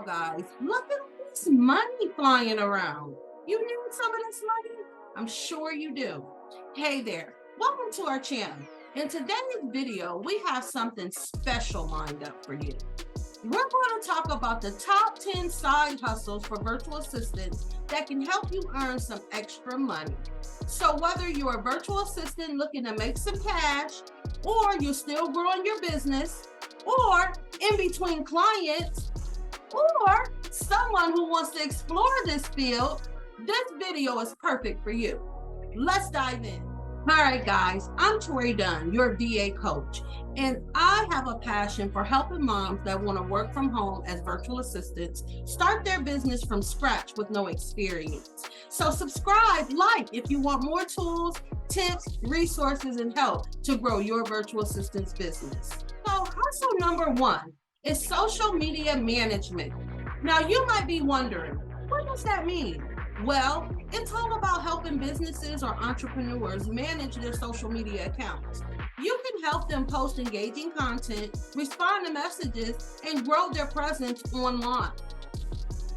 Wow, guys, look at all this money flying around. You need some of this money? I'm sure you do. Hey there, welcome to our channel. In today's video, we have something special lined up for you. We're going to talk about the top 10 side hustles for virtual assistants that can help you earn some extra money. So whether you're a virtual assistant looking to make some cash, or you're still growing your business, or in between clients, or someone who wants to explore this field, this video is perfect for you. Let's dive in. All right, guys, I'm Tori Dunn, your VA coach, and I have a passion for helping moms that want to work from home as virtual assistants start their business from scratch with no experience. So subscribe, like if you want more tools, tips, resources, and help to grow your virtual assistance business. So hustle number one is social media management. Now you might be wondering, what does that mean? Well, it's all about helping businesses or entrepreneurs manage their social media accounts. You can help them post engaging content, respond to messages, and grow their presence online.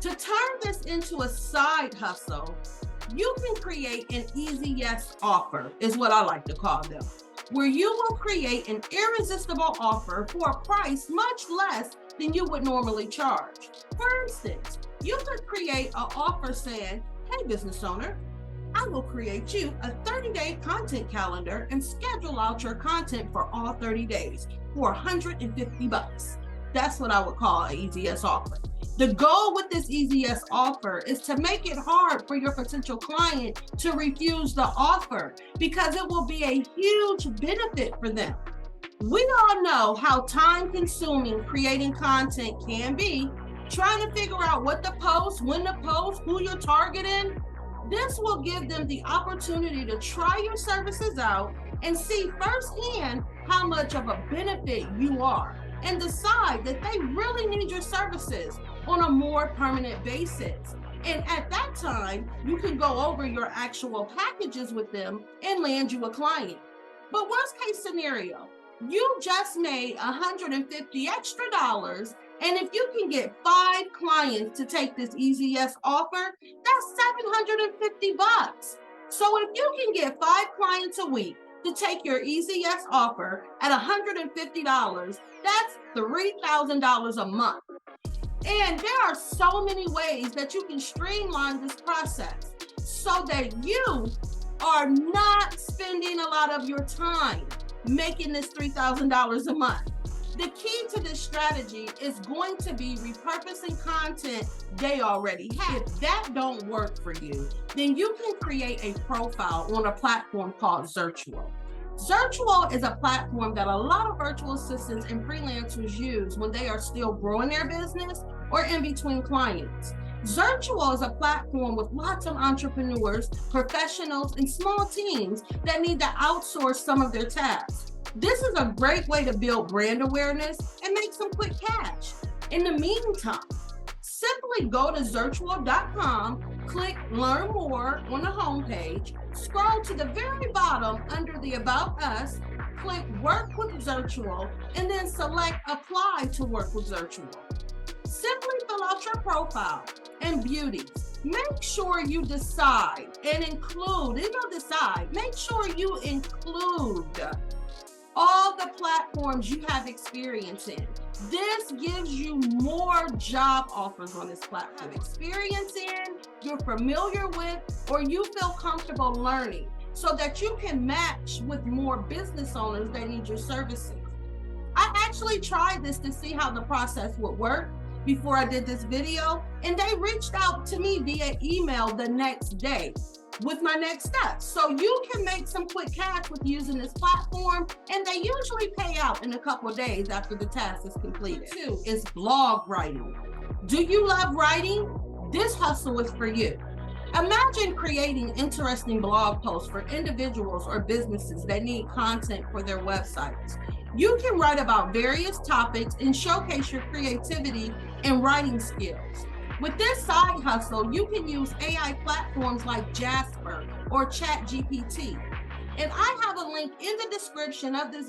To turn this into a side hustle, you can create an easy yes offer, is what I like to call them, where you will create an irresistible offer for a price much less than you would normally charge. For instance, you could create an offer saying, hey business owner, I will create you a 30-day content calendar and schedule out your content for all 30 days for $150. That's what I would call an easy yes offer. The goal with this easy yes offer is to make it hard for your potential client to refuse the offer because it will be a huge benefit for them. We all know how time-consuming creating content can be, trying to figure out what to post, when to post, who you're targeting. This will give them the opportunity to try your services out and see firsthand how much of a benefit you are and decide that they really need your services on a more permanent basis. And at that time, you can go over your actual packages with them and land you a client. But worst case scenario, you just made $150 extra, and if you can get 5 clients to take this easy yes offer, that's $750. So if you can get 5 clients a week to take your easy yes offer at $150, that's $3,000 a month. And there are so many ways that you can streamline this process so that you are not spending a lot of your time making this $3,000 a month. The key to this strategy is going to be repurposing content they already have. If that don't work for you, then you can create a profile on a platform called Zirtual. Zirtual is a platform that a lot of virtual assistants and freelancers use when they are still growing their business or in between clients. Zirtual is a platform with lots of entrepreneurs, professionals, and small teams that need to outsource some of their tasks. This is a great way to build brand awareness and make some quick cash. In the meantime, simply go to Zirtual.com, click Learn More on the homepage, scroll to the very bottom under the About Us, click Work with Zirtual, and then select Apply to work with Zirtual. Simply fill out your profile and beauties. Make sure you decide and include, make sure you include all the platforms you have experience in. This gives you more job offers on this platform. Experience in, you're familiar with, or you feel comfortable learning so that you can match with more business owners that need your services. I actually tried this to see how the process would work before I did this video, and they reached out to me via email the next day with my next steps. So you can make some quick cash with using this platform, and they usually pay out in a couple of days after the task is completed. 2 is blog writing. Do you love writing? This hustle is for you. Imagine creating interesting blog posts for individuals or businesses that need content for their websites. You can write about various topics and showcase your creativity and writing skills. With this side hustle, you can use AI platforms like Jasper or ChatGPT. And I have a link in the description of this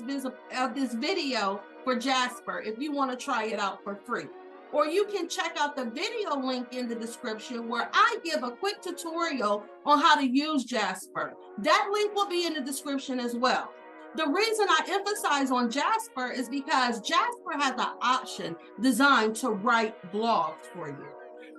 video for Jasper if you want to try it out for free. Or you can check out the video link in the description where I give a quick tutorial on how to use Jasper. That link will be in the description as well. The reason I emphasize on Jasper is because Jasper has an option designed to write blogs for you.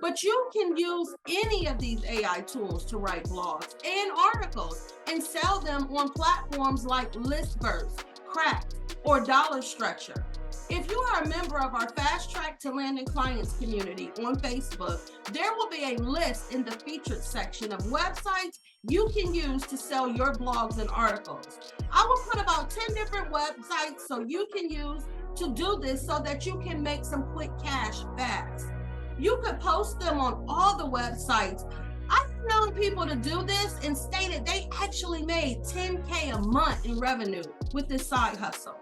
But you can use any of these AI tools to write blogs and articles and sell them on platforms like Listverse, Cracked, or Dollar Stretcher. If you are a member of our Fast Track to Landing Clients community on Facebook, there will be a list in the featured section of websites you can use to sell your blogs and articles. I will put about 10 different websites so you can use to do this so that you can make some quick cash fast. You could post them on all the websites. I've known people to do this and stated they actually made $10K a month in revenue with this side hustle.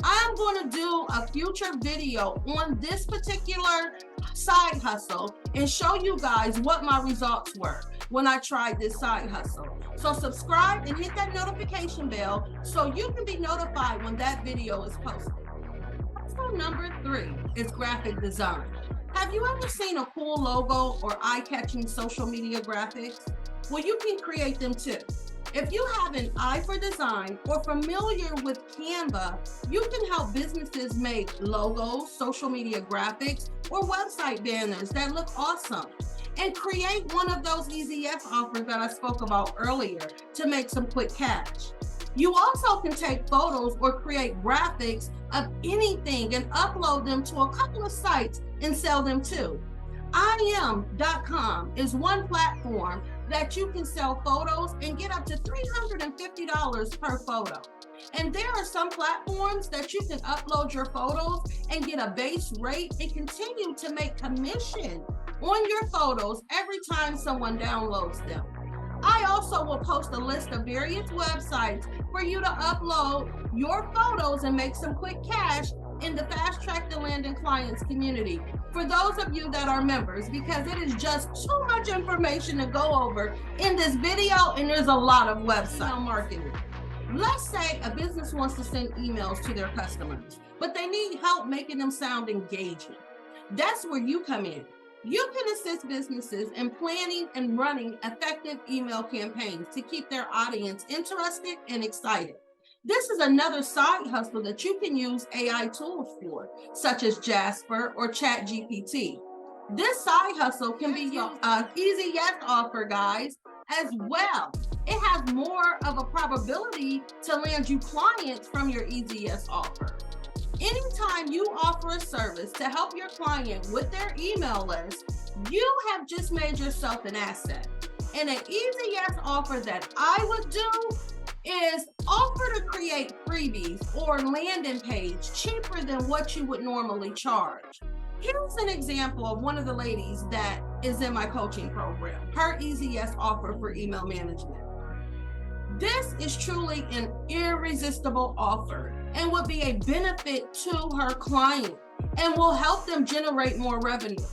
I'm going to do a future video on this particular side hustle and show you guys what my results were when I tried this side hustle. So subscribe and hit that notification bell so you can be notified when that video is posted. Hustle number 3 is graphic design. Have you ever seen a cool logo or eye-catching social media graphics? Well, you can create them too. If you have an eye for design or familiar with Canva, you can help businesses make logos, social media graphics, or website banners that look awesome. And create one of those EZS offers that I spoke about earlier to make some quick cash. You also can take photos or create graphics of anything and upload them to a couple of sites and sell them too. IM.com is one platform that you can sell photos and get up to $350 per photo. And there are some platforms that you can upload your photos and get a base rate and continue to make commission on your photos every time someone downloads them. I also will post a list of various websites for you to upload your photos and make some quick cash in the Fast Track to Landing Clients community for those of you that are members, because it is just too much information to go over in this video and there's a lot of website marketing. Let's say a business wants to send emails to their customers, but they need help making them sound engaging. That's where you come in. You can assist businesses in planning and running effective email campaigns to keep their audience interested and excited. This is another side hustle that you can use AI tools for, such as Jasper or ChatGPT. This side hustle can be used easy yes offer, guys, as well. It has more of a probability to land you clients from your easy yes offer. Anytime you offer a service to help your client with their email list, you have just made yourself an asset. And an easy yes offer that I would do is offer to create freebies or landing page cheaper than what you would normally charge. Here's an example of one of the ladies that is in my coaching program, her easy yes offer for email management. This is truly an irresistible offer and will be a benefit to her client and will help them generate more revenue.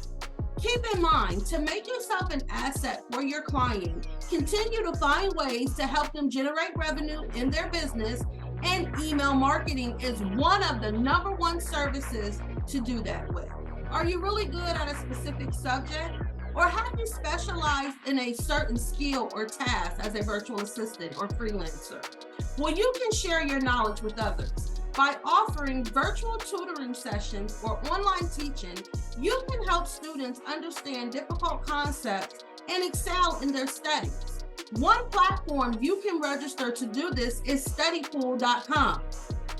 Keep in mind, to make yourself an asset for your client, continue to find ways to help them generate revenue in their business, and email marketing is one of the #1 services to do that with. Are you really good at a specific subject? Or have you specialized in a certain skill or task as a virtual assistant or freelancer? Well, you can share your knowledge with others. By offering virtual tutoring sessions or online teaching, you can help students understand difficult concepts and excel in their studies. One platform you can register to do this is studypool.com.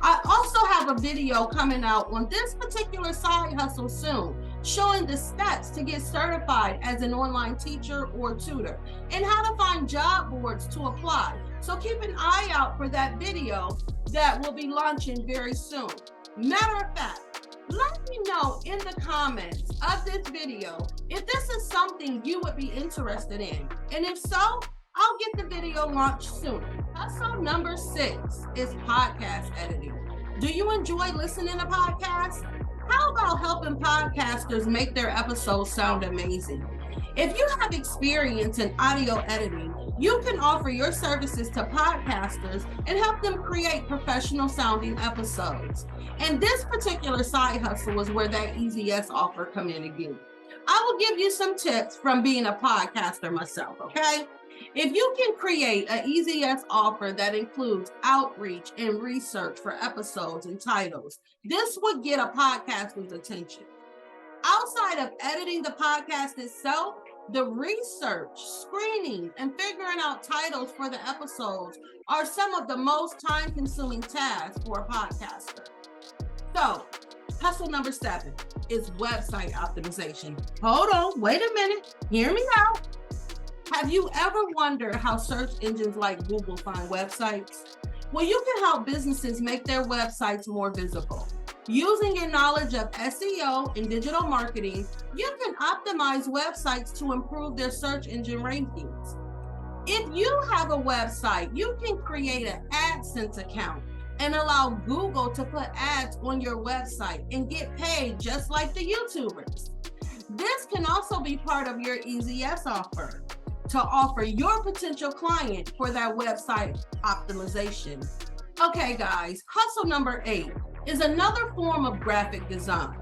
I also have a video coming out on this particular side hustle soon, showing the steps to get certified as an online teacher or tutor and how to find job boards to apply. So keep an eye out for that video that will be launching very soon. Matter of fact, let me know in the comments of this video if this is something you would be interested in. And if so, I'll get the video launched soon. Hustle number 6 is podcast editing. Do you enjoy listening to podcasts? How about helping podcasters make their episodes sound amazing? If you have experience in audio editing, You can offer your services to podcasters and help them create professional sounding episodes. And this particular side hustle is where that EasyYes offer come in again. I will give you some tips from being a podcaster myself, okay? If you can create an EasyYes offer that includes outreach and research for episodes and titles, this would get a podcaster's attention. Outside of editing the podcast itself, the research, screening, and figuring out titles for the episodes are some of the most time-consuming tasks for a podcaster. So, hustle number 7 is website optimization. Hold on, wait a minute, hear me out. Have you ever wondered how search engines like Google find websites? Well, you can help businesses make their websites more visible. Using your knowledge of SEO and digital marketing, you can optimize websites to improve their search engine rankings. If you have a website, you can create an AdSense account and allow Google to put ads on your website and get paid just like the YouTubers. This can also be part of your EasyYes offer to offer your potential client for that website optimization. Okay, guys, hustle number 8 is another form of graphic design.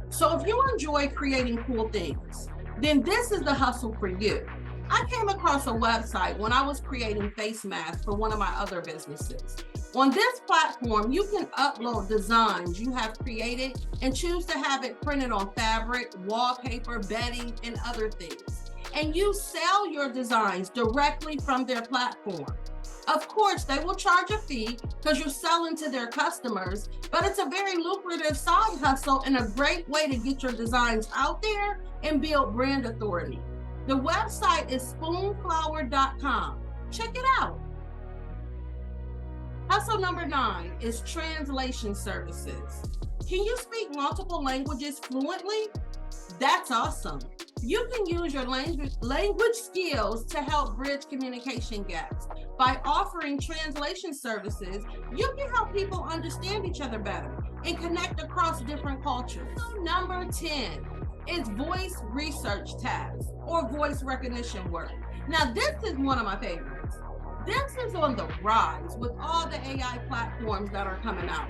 So if you enjoy creating cool things, then this is the hustle for you. I came across a website when I was creating face masks for one of my other businesses. On this platform, you can upload designs you have created and choose to have it printed on fabric, wallpaper, bedding, and other things. And you sell your designs directly from their platform. Of course, they will charge a fee because you're selling to their customers, but it's a very lucrative side hustle and a great way to get your designs out there and build brand authority. The website is spoonflower.com. Check it out. Hustle number 9 is translation services. Can you speak multiple languages fluently? That's awesome. You can use your language skills to help bridge communication gaps. By offering translation services, you can help people understand each other better and connect across different cultures. So number 10 is voice research tasks or voice recognition work. Now, this is one of my favorites. This is on the rise with all the AI platforms that are coming out.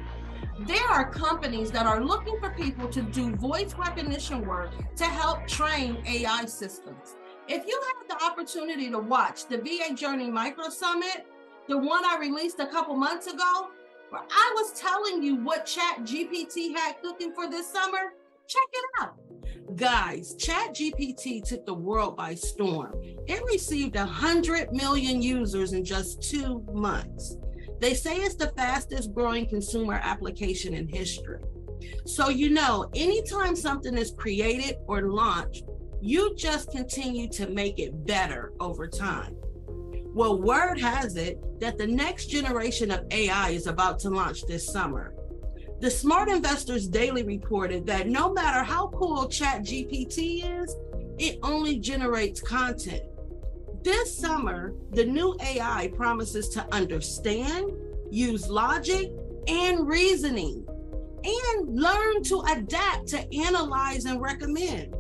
There are companies that are looking for people to do voice recognition work to help train AI systems. If you had the opportunity to watch the VA Journey Micro Summit, the one I released a couple months ago, where I was telling you what ChatGPT had cooking for this summer, check it out. Guys, ChatGPT took the world by storm. It received 100 million users in just 2 months. They say it's the fastest growing consumer application in history. So, anytime something is created or launched, you just continue to make it better over time. Well, word has it that the next generation of AI is about to launch this summer. The Smart Investors Daily reported that no matter how cool ChatGPT is, it only generates content. This summer, the new AI promises to understand, use logic and reasoning, and learn to adapt to analyze and recommend.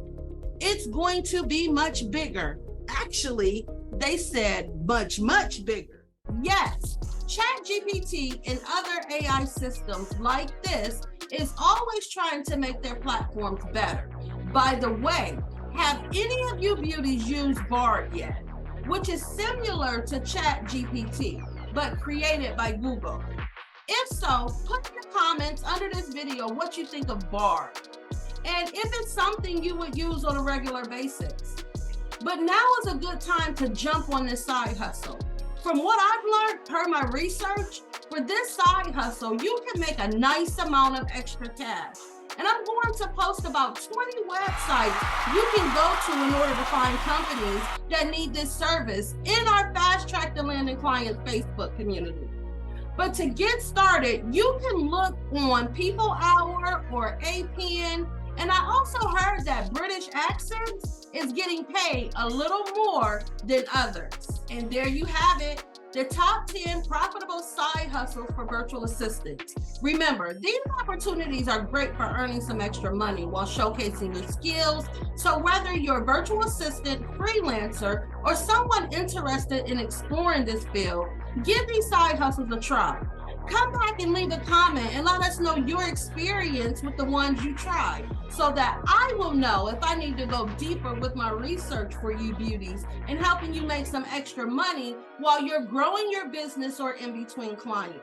It's going to be much bigger. Actually, they said much, much bigger. Yes, ChatGPT and other AI systems like this is always trying to make their platforms better. By the way, have any of you beauties used Bard yet? Which is similar to ChatGPT, but created by Google. If so, put in the comments under this video what you think of Bard, and if it's something you would use on a regular basis. But now is a good time to jump on this side hustle. From what I've learned per my research, for this side hustle, you can make a nice amount of extra cash. And I'm going to post about 20 websites you can go to in order to find companies that need this service in our Fast Track to Landing Clients Facebook community. But to get started, you can look on People Hour or APN. And I also heard that British Accents is getting paid a little more than others. And there you have it. the top 10 profitable side hustles for virtual assistants. Remember, these opportunities are great for earning some extra money while showcasing your skills. So whether you're a virtual assistant, freelancer, or someone interested in exploring this field, give these side hustles a try. Come back and leave a comment and let us know your experience with the ones you tried so that I will know if I need to go deeper with my research for you beauties and helping you make some extra money while you're growing your business or in between clients.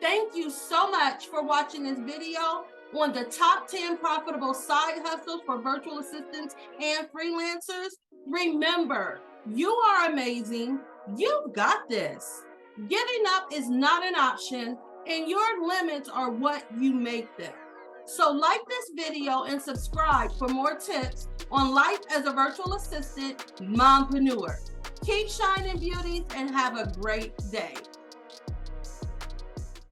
Thank you so much for watching this video on the top 10 profitable side hustles for virtual assistants and freelancers. Remember, you are amazing. You've got this. Giving up is not an option, and your limits are what you make them. So like this video and subscribe for more tips on life as a virtual assistant mompreneur. Keep shining, beauties, and have a great day.